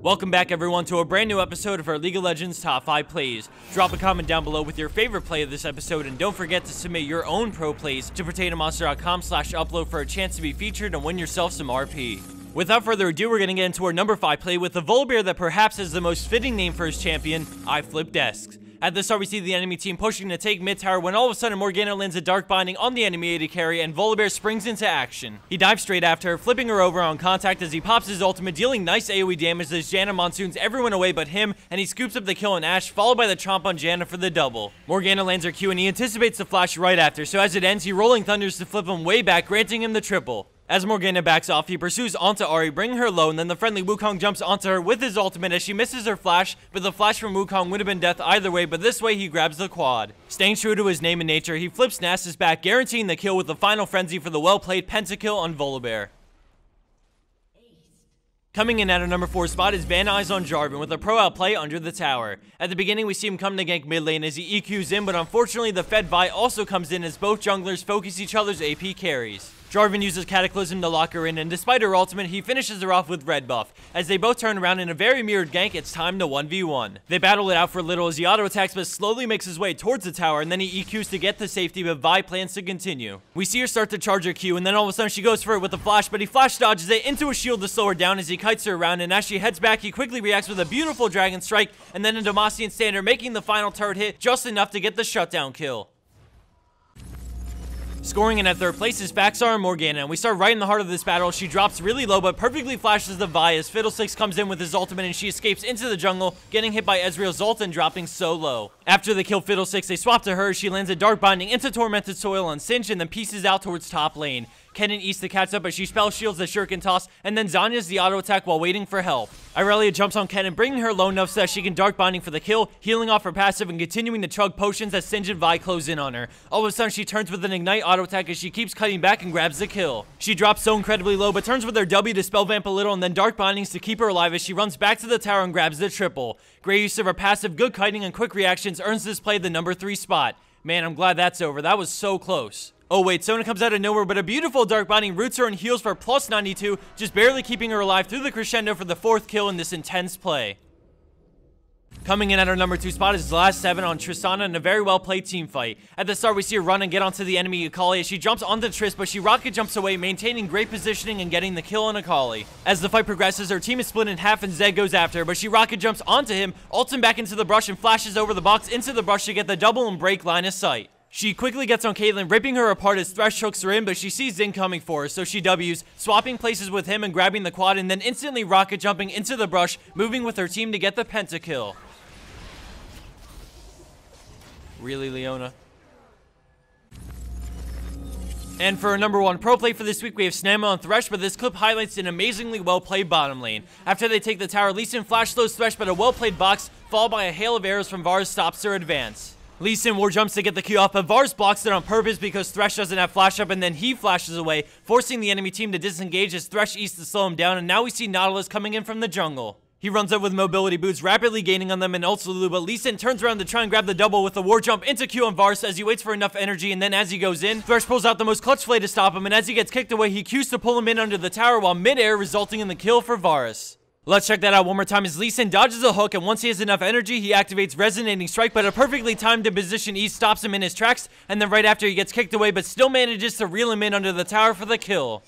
Welcome back everyone to a brand new episode of our League of Legends Top 5 Plays. Drop a comment down below with your favorite play of this episode, and don't forget to submit your own pro plays to potatomonster.com/upload for a chance to be featured and win yourself some RP. Without further ado, we're going to get into our number 5 play with a Volibear that perhaps is the most fitting name for his champion, I Flip Desks. At the start, we see the enemy team pushing to take mid tower when all of a sudden Morgana lands a Dark Binding on the enemy AD carry and Volibear springs into action. He dives straight after her, flipping her over on contact as he pops his ultimate, dealing nice AoE damage as Janna monsoons everyone away but him, and he scoops up the kill on Ashe, followed by the chomp on Janna for the double. Morgana lands her Q and he anticipates the flash right after, so as it ends, he rolling thunders to flip him way back, granting him the triple. As Morgana backs off, he pursues onto Ahri, bringing her low, and then the friendly Wukong jumps onto her with his ultimate as she misses her flash, but the flash from Wukong would have been death either way, but this way he grabs the quad. Staying true to his name and nature, he flips Nasus back, guaranteeing the kill with the final frenzy for the well-played pentakill on Volibear. Coming in at our number 4 spot is Van Eyes on Jarvan with a pro outplay under the tower. At the beginning, we see him come to gank mid lane as he EQs in, but unfortunately the Fed Vi also comes in as both junglers focus each other's AP carries. Jarvan uses Cataclysm to lock her in, and despite her ultimate, he finishes her off with red buff. As they both turn around in a very mirrored gank, it's time to 1v1. They battle it out for a little as he auto attacks but slowly makes his way towards the tower, and then he EQs to get the safety, but Vi plans to continue. We see her start to charge her Q, and then all of a sudden she goes for it with a flash, but he flash dodges it into a shield to slow her down as he kites her around, and as she heads back, he quickly reacts with a beautiful Dragon Strike, and then a Demacian Standard, making the final turret hit just enough to get the shutdown kill. Scoring in at third place is Vaxar and Morgana, and we start right in the heart of this battle. She drops really low but perfectly flashes the Vi as Fiddlesticks comes in with his ultimate and she escapes into the jungle, getting hit by Ezreal's ult and dropping so low. After they kill Fiddlesticks, they swap to her. She lands a Dark Binding into Tormented Soil on Singed and then pieces out towards top lane. Kennen eats the catch up, but she spell shields the Shuriken toss, and then Zanya's the auto attack while waiting for help. Irelia jumps on Kennen, bringing her low enough so that she can Dark Binding for the kill, healing off her passive and continuing to chug potions as Singed and Vi close in on her. All of a sudden, she turns with an Ignite auto attack as she keeps cutting back and grabs the kill. She drops so incredibly low, but turns with her W to spell vamp a little and then Dark Bindings to keep her alive as she runs back to the tower and grabs the triple. Great use of her passive, good kiting, and quick reactions earns this play the number 3 spot. Man, I'm glad that's over. That was so close. Oh wait, Sona comes out of nowhere, but a beautiful Dark Binding roots her and heals for plus 92, just barely keeping her alive through the crescendo for the 4th kill in this intense play. Coming in at our number 2 spot is the last 7 on Tristana in a very well played team fight. At the start, we see her run and get onto the enemy Akali as she jumps onto Trist, but she rocket jumps away, maintaining great positioning and getting the kill on Akali. As the fight progresses, her team is split in half and Zed goes after her, but she rocket jumps onto him, ults him back into the brush and flashes over the box into the brush to get the double and break line of sight. She quickly gets on Caitlyn, ripping her apart as Thresh hooks her in, but she sees Zing coming for her, so she Ws, swapping places with him and grabbing the quad, and then instantly rocket jumping into the brush, moving with her team to get the pentakill. Really, Leona? And for our number 1 pro play for this week, we have Snamma on Thresh, but this clip highlights an amazingly well-played bottom lane. After they take the tower, Lee Sin flash slows Thresh, but a well-played box, followed by a hail of arrows from Varus stops their advance. Lee Sin war jumps to get the Q off, but Varus blocks it on purpose because Thresh doesn't have flash up, and then he flashes away, forcing the enemy team to disengage as Thresh eats to slow him down, and now we see Nautilus coming in from the jungle. He runs up with mobility boots, rapidly gaining on them and ults Lulu, but Lee Sin turns around to try and grab the double with a war jump into Q on Varus as he waits for enough energy, and then as he goes in, Thresh pulls out the most clutch play to stop him, and as he gets kicked away, he Qs to pull him in under the tower while mid-air, resulting in the kill for Varus. Let's check that out one more time as Lee Sin dodges a hook, and once he has enough energy, he activates Resonating Strike, but a perfectly timed position E stops him in his tracks, and then right after he gets kicked away, but still manages to reel him in under the tower for the kill.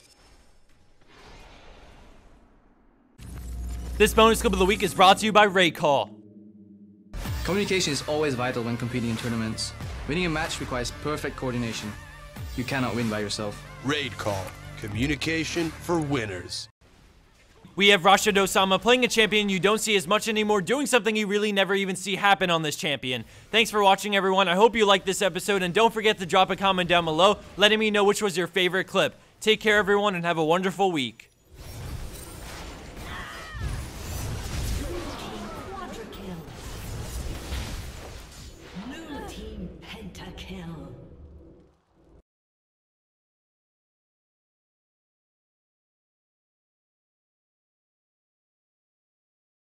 This bonus clip of the week is brought to you by Raid Call. Communication is always vital when competing in tournaments. Winning a match requires perfect coordination. You cannot win by yourself. Raid Call. Communication for winners. We have Rashad Osama playing a champion you don't see as much anymore, doing something you really never even see happen on this champion. Thanks for watching, everyone. I hope you liked this episode, and don't forget to drop a comment down below letting me know which was your favorite clip. Take care, everyone, and have a wonderful week.